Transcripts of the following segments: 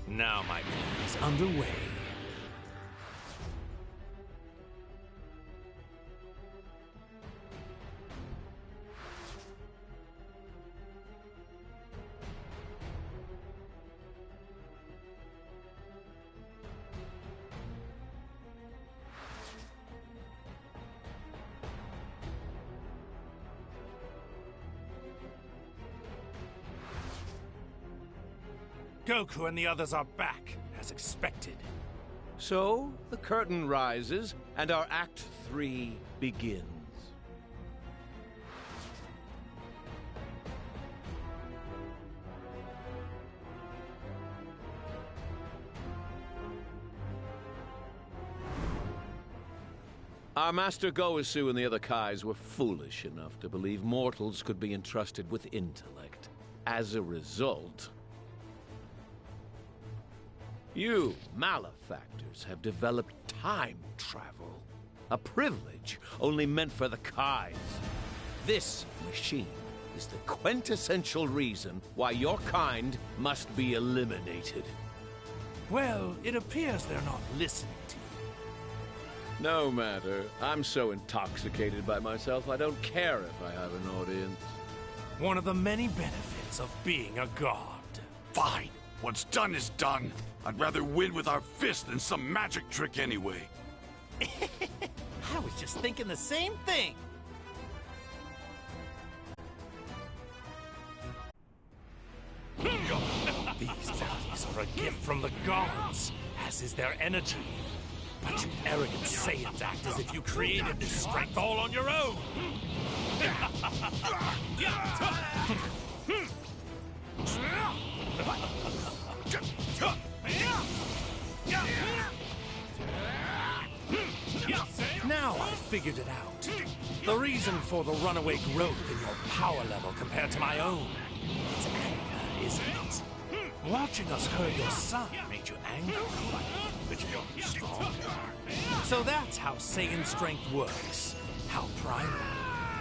Now my plan is underway. Goku and the others are back, as expected. So, the curtain rises, and our Act 3 begins. Our Master Goku and the other Kais were foolish enough to believe mortals could be entrusted with intellect. As a result, you malefactors have developed time travel, a privilege only meant for the Kais. This machine is the quintessential reason why your kind must be eliminated. Well, it appears they're not listening to you. No matter. I'm so intoxicated by myself, I don't care if I have an audience. One of the many benefits of being a god. Fine. What's done is done. I'd rather win with our fist than some magic trick anyway. I was just thinking the same thing. These bodies are a gift from the gods, as is their energy. But you arrogant Saiyans act as if you created this strength all on your own. Now I've figured it out. The reason for the runaway growth in your power level compared to my own. It's anger, isn't it? Watching us hurt your son made you angry, which made you stronger. So that's how Saiyan strength works. How primal.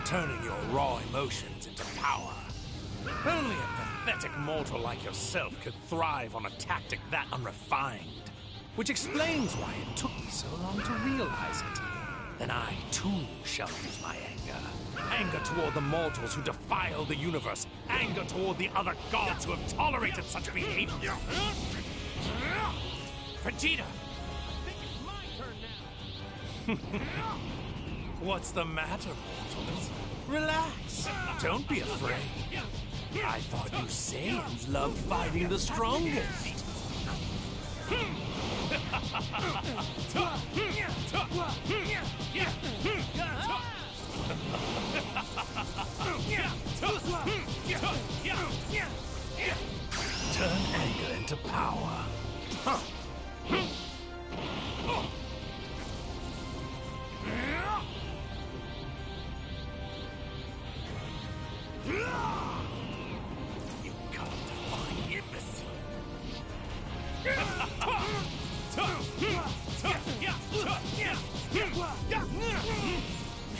Turning your raw emotions into power. Only a pathetic mortal like yourself could thrive on a tactic that unrefined. Which explains why it took me so long to realize it. Then I, too, shall use my anger. Anger toward the mortals who defile the universe. Anger toward the other gods who have tolerated such behavior. Vegeta! I think it's my turn now. What's the matter, mortals? Relax. Don't be afraid. I thought you Saiyans loved fighting the strongest. Turn anger into power. You can't define imbecile.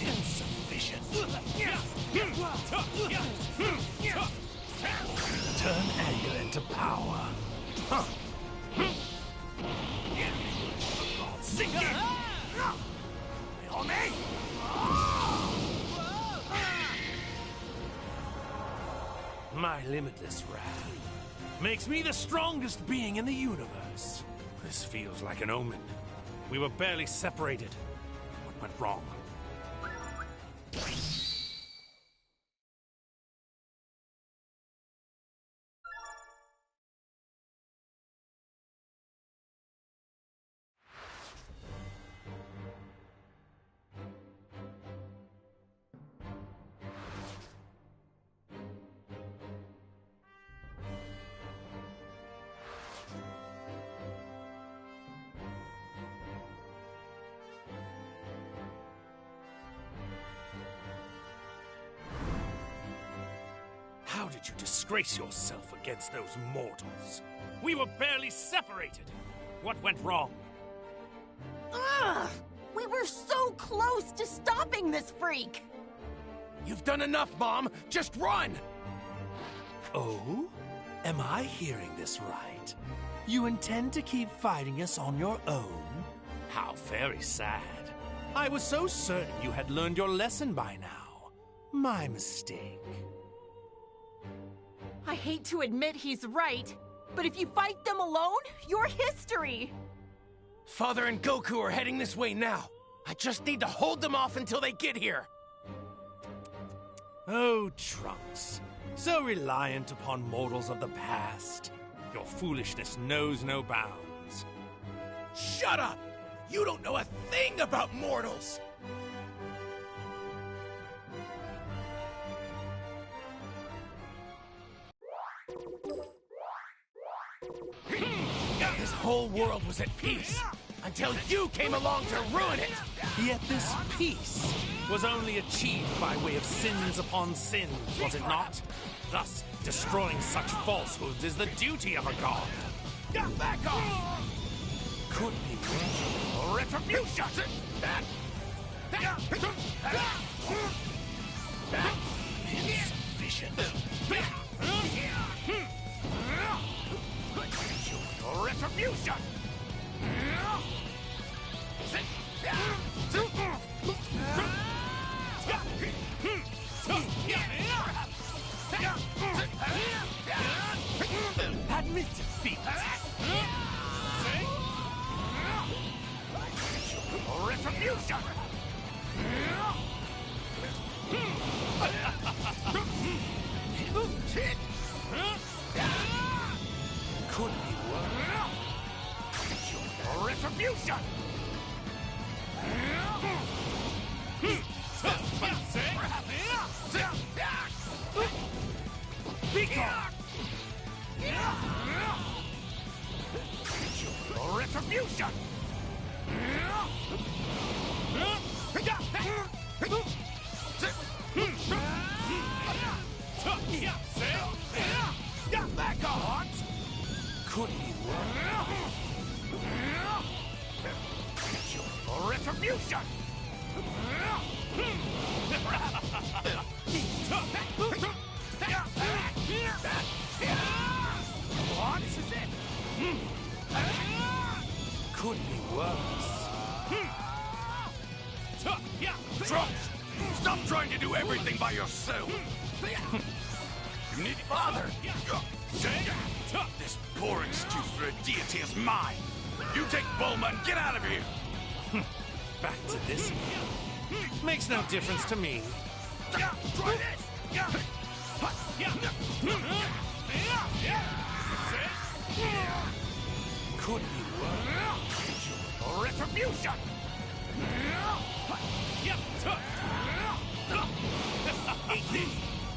Insufficient. Turn anger into power. Sink it! On me! My limitless wrath makes me the strongest being in the universe. This feels like an omen. We were barely separated. What went wrong? How did you disgrace yourself against those mortals? We were barely separated. What went wrong? Ugh! We were so close to stopping this freak! You've done enough, Mom! Just run! Oh? Am I hearing this right? You intend to keep fighting us on your own? How very sad. I was so certain you had learned your lesson by now. My mistake. I hate to admit he's right, but if you fight them alone, you're history. Father and Goku are heading this way now. I just need to hold them off until they get here. Oh, Trunks. So reliant upon mortals of the past. Your foolishness knows no bounds. Shut up! You don't know a thing about mortals! This whole world was at peace until you came along to ruin it! Yet this peace was only achieved by way of sins upon sins, was it not? Thus, destroying such falsehoods is the duty of a god. Get back off! Could be Retribution! insufficient. Retribution! Admit defeat. Retribution! Could be worse. Retribution! Be gone. Retribution! Back on! Could be worse. Retribution! What is it? Could be worse. Trunks, stop trying to do everything by yourself. You need Father! This poor excuse for a deity is mine. You take Bulma and get out of here. Back to this again. Makes no difference to me. Try this! Could be worse. Retribution!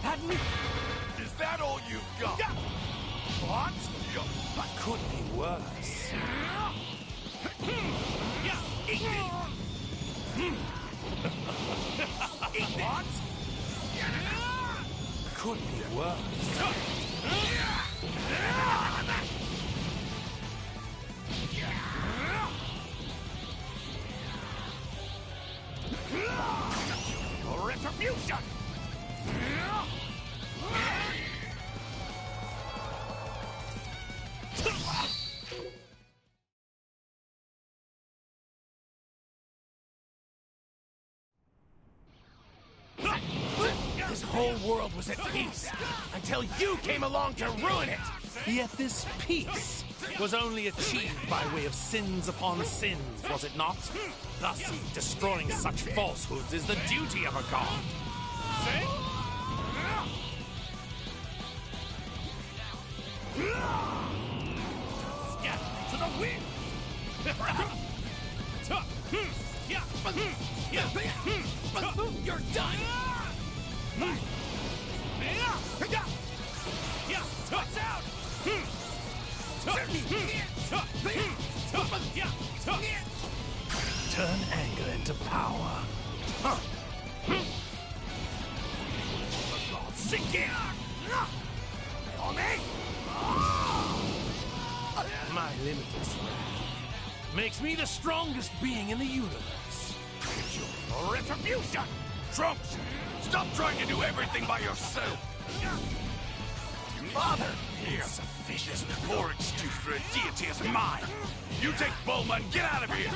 Admit. Is that all you've got? What? Could be worse. What? Could be worse. Retribution! This whole world was at peace until you came along to ruin it! Yet this peace was only achieved by way of sins upon sins, was it not? Thus, destroying such falsehoods is the duty of a god. Scatter to the wind! You're done! Watch out! Turn anger into power. Sink in! On me! My limitless wrath makes me the strongest being in the universe. Retribution! Trunks, stop trying to do everything by yourself. You father. Here, this poor excuse for a deity is mine. You take Bulma and get out of here.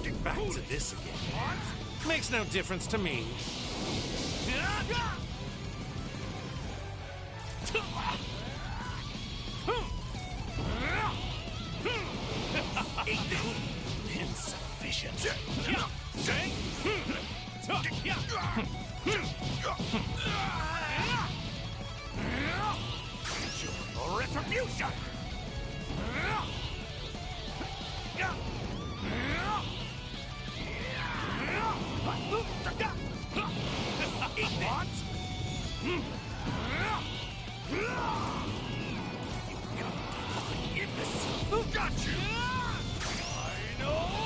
Get back to this again. Makes no difference to me. Insufficient. Your retribution. Got you! Final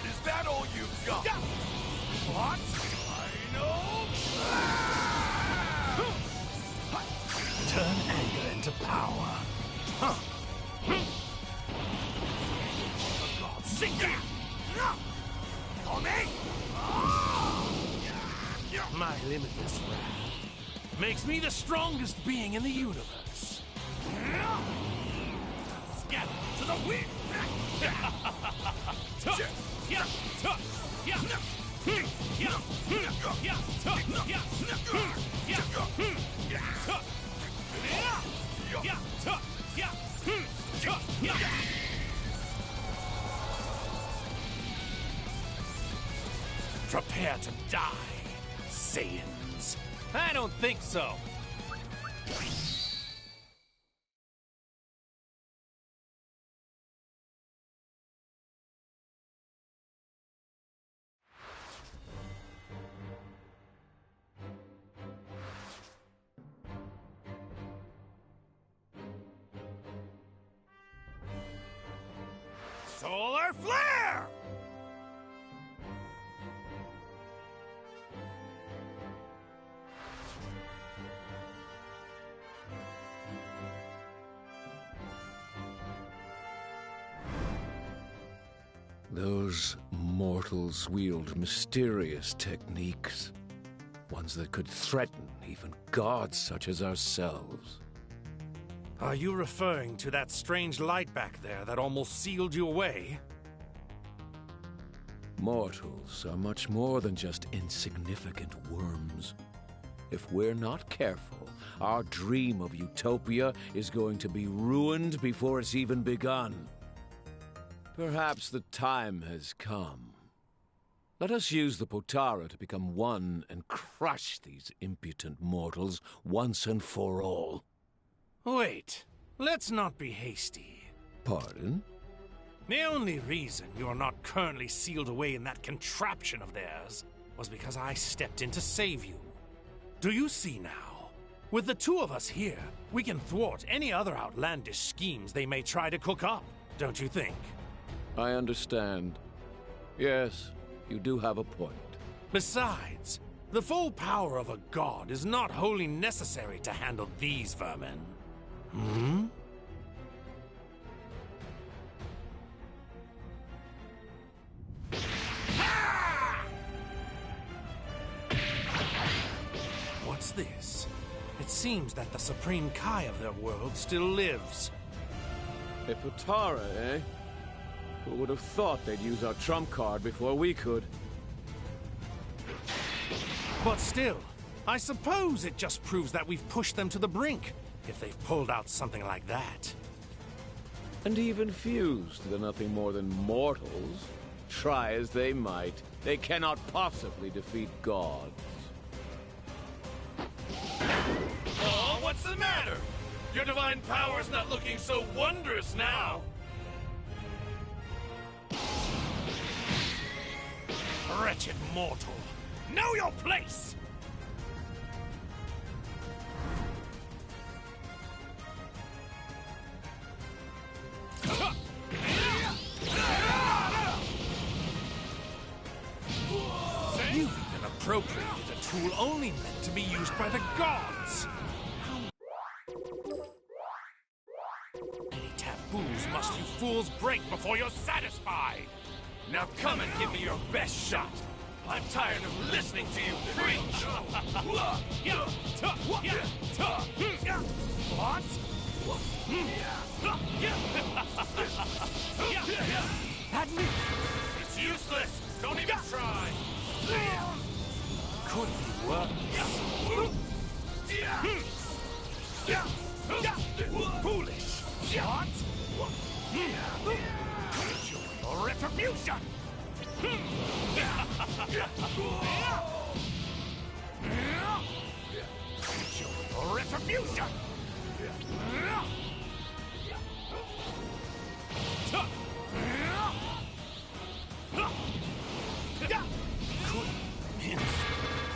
Is that all you've got? What? Final Turn anger into power. Huh. For God's sake. My limitless wrath makes me the strongest being in the universe. Scatter to the wind! Prepare to die, Saiyans. I don't think so. Solar flare! Those mortals wield mysterious techniques. Ones that could threaten even gods such as ourselves. Are you referring to that strange light back there that almost sealed you away? Mortals are much more than just insignificant worms. If we're not careful, our dream of utopia is going to be ruined before it's even begun. Perhaps the time has come. Let us use the Potara to become one and crush these impotent mortals once and for all. Wait, let's not be hasty. Pardon? The only reason you're not currently sealed away in that contraption of theirs was because I stepped in to save you. Do you see now? With the two of us here, we can thwart any other outlandish schemes they may try to cook up, don't you think? I understand. Yes, you do have a point. Besides, the full power of a god is not wholly necessary to handle these vermin. Hmm? What's this? It seems that the Supreme Kai of their world still lives. A Potara, eh? Who would have thought they'd use our trump card before we could? But still, I suppose it just proves that we've pushed them to the brink, if they've pulled out something like that. And even fused, they're nothing more than mortals. Try as they might, they cannot possibly defeat gods. Oh, what's the matter? Your divine power's not looking so wondrous now. Wretched mortal, know your place! You've even appropriated a tool only meant to be used by the gods. Any taboos must you fools break before you're satisfied? Now come and give me your best shot. I'm tired of listening to you preach. What? That me? It's useless. Don't even try. Could be worse. Foolish. What? Your retribution. Your retribution.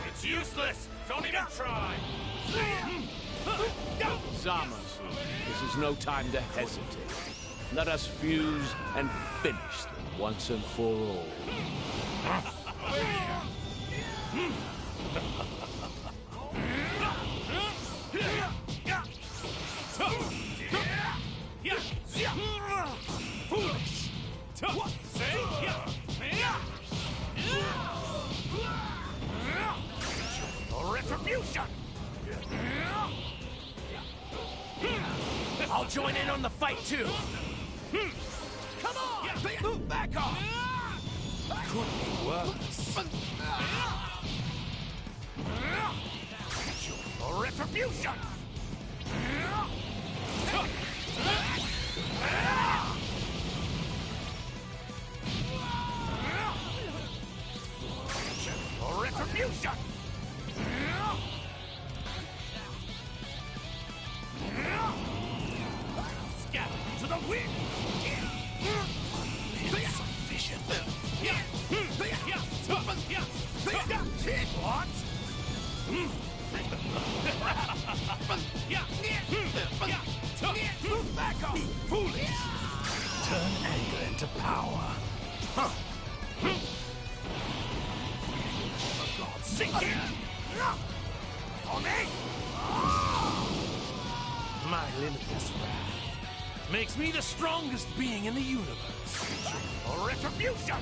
It's useless. Don't even try. Zamasu, this is no time to hesitate. Let us fuse and finish them once and for all. Foolish. Say your retribution. I'll join in on the fight too. Come on! Back off! Could be worse. Your retribution. Your retribution. Scatter to the wind. Insufficient. What? Back off, foolish! Turn anger into power. For God's sake, on me! My limitless wrath makes me the strongest being in the universe. For retribution!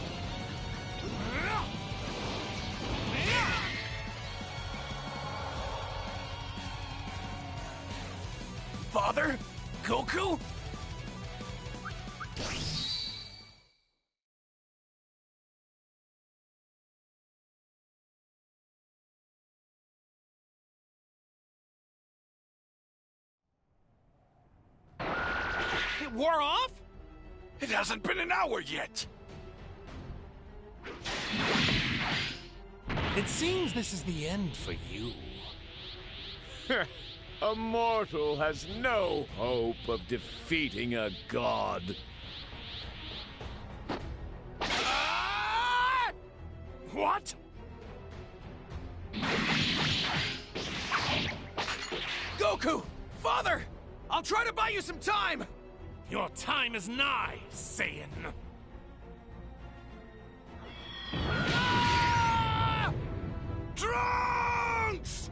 Father? Goku? It wore off? It hasn't been an hour yet. It seems this is the end for you. A mortal has no hope of defeating a god. What? Goku! Father! I'll try to buy you some time! Your time is nigh, Saiyan. Trunks!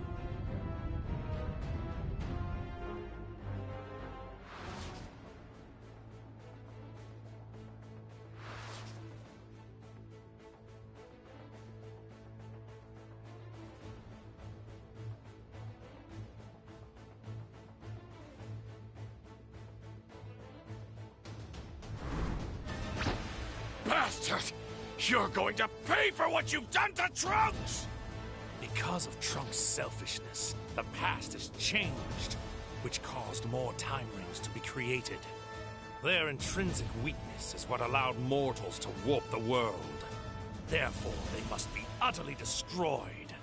Bastard! You're going to pay for what you've done to Trunks! Because of Trunks' selfishness, the past has changed, which caused more time rings to be created. Their intrinsic weakness is what allowed mortals to warp the world. Therefore, they must be utterly destroyed.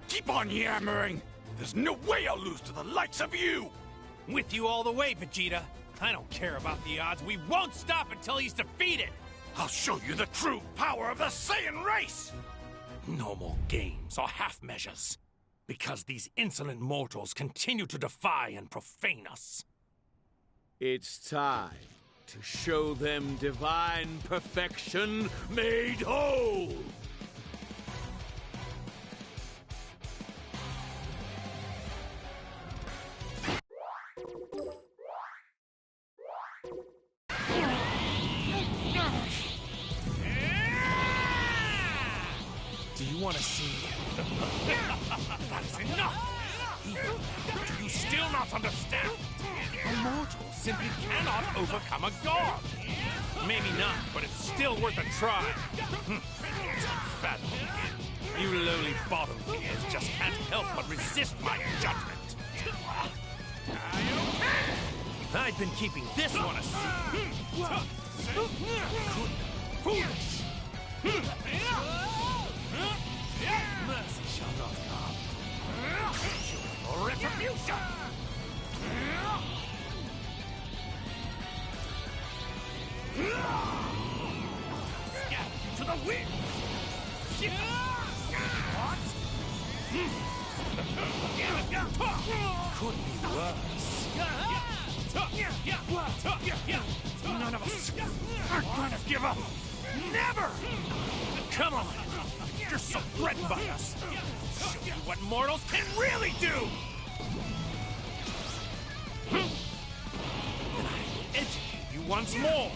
Keep on yammering! There's no way I'll lose to the likes of you! With you all the way, Vegeta. I don't care about the odds. We won't stop until he's defeated! I'll show you the true power of the Saiyan race! No more games or half measures. Because these insolent mortals continue to defy and profane us. It's time to show them divine perfection made whole! want to see you. That is enough! Do you still not understand? A mortal simply cannot overcome a god. Maybe not, but it's still worth a try. Unfathomable. You lowly bottom feeders just can't help but resist my judgment. I've been keeping this one a secret. Foolish! Mercy shall not come. Retribution! Scatter to the wind! What? Could be worse. None of us are gonna give up. Never! Come on! You're so threatened by us. Show you what mortals can really do! Then I will educate you once more.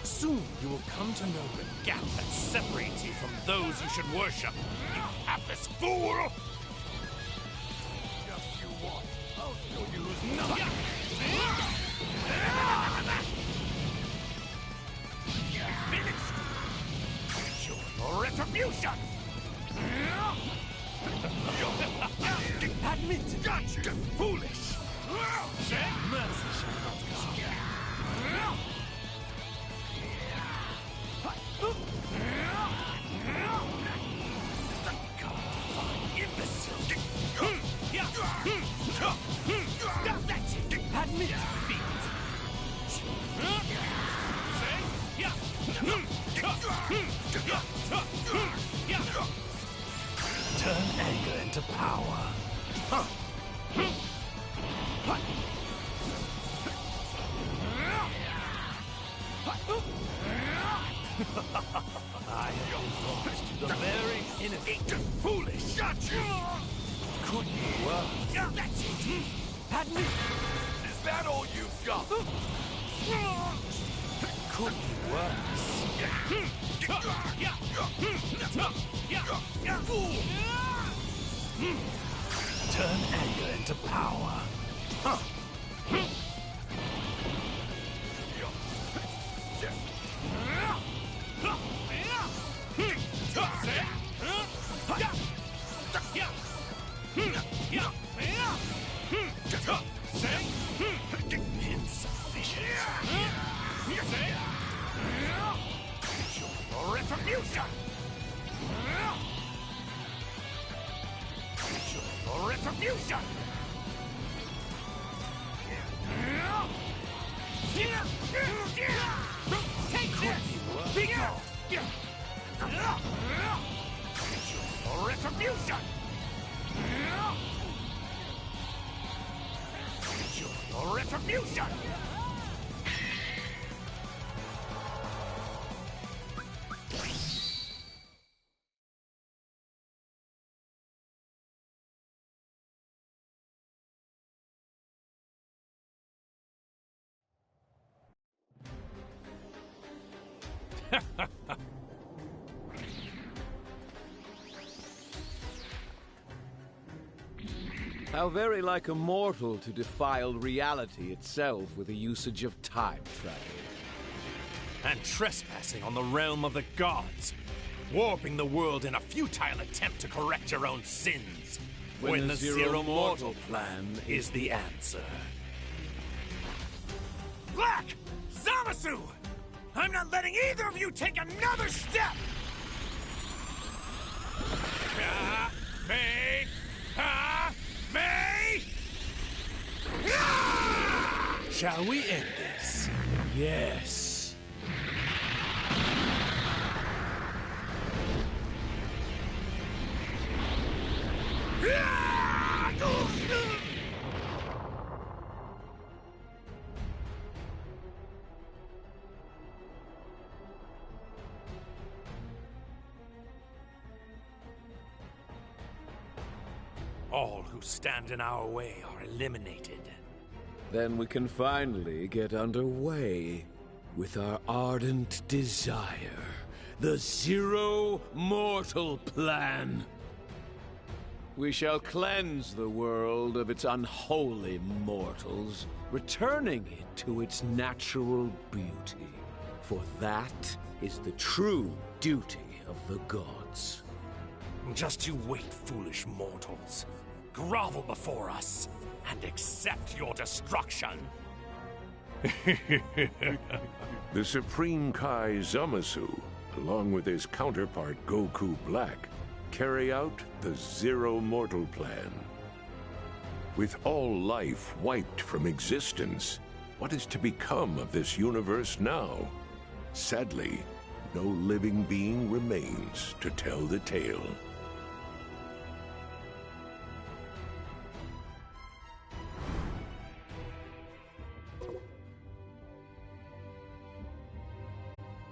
Soon you will come to know the gap that separates you from those you should worship. You hapless fool! Just you watch. I'll show you who's nothing. Finished! Show your retribution! Admit! Gotcha! Foolish! Mercy shall not come. Imbecile! That's it! Admit defeat! Turn anger into power. I have lost to the very enemy. Foolish! Gotcha! Could be worse. That's it! Admit! Is that all you've got? Could be worse. Turn anger into power. Insufficient. Your retribution. Your retribution. Take this. Be gone. Your retribution. Your retribution. How very like a mortal to defile reality itself with the usage of time travel. And trespassing on the realm of the gods. Warping the world in a futile attempt to correct your own sins. When the Zero Mortal plan is the answer. Black! Zamasu! I'm not letting either of you take another step! Me! Me! Shall we end this? Yes. All who stand in our way are eliminated. Then we can finally get underway with our ardent desire, the Zero Mortal Plan. We shall cleanse the world of its unholy mortals, returning it to its natural beauty. For that is the true duty of the gods. Just you wait, foolish mortals. Grovel before us and accept your destruction. The Supreme Kai Zamasu, along with his counterpart Goku Black, carry out the Zero Mortal Plan. With all life wiped from existence, what is to become of this universe now? Sadly, no living being remains to tell the tale.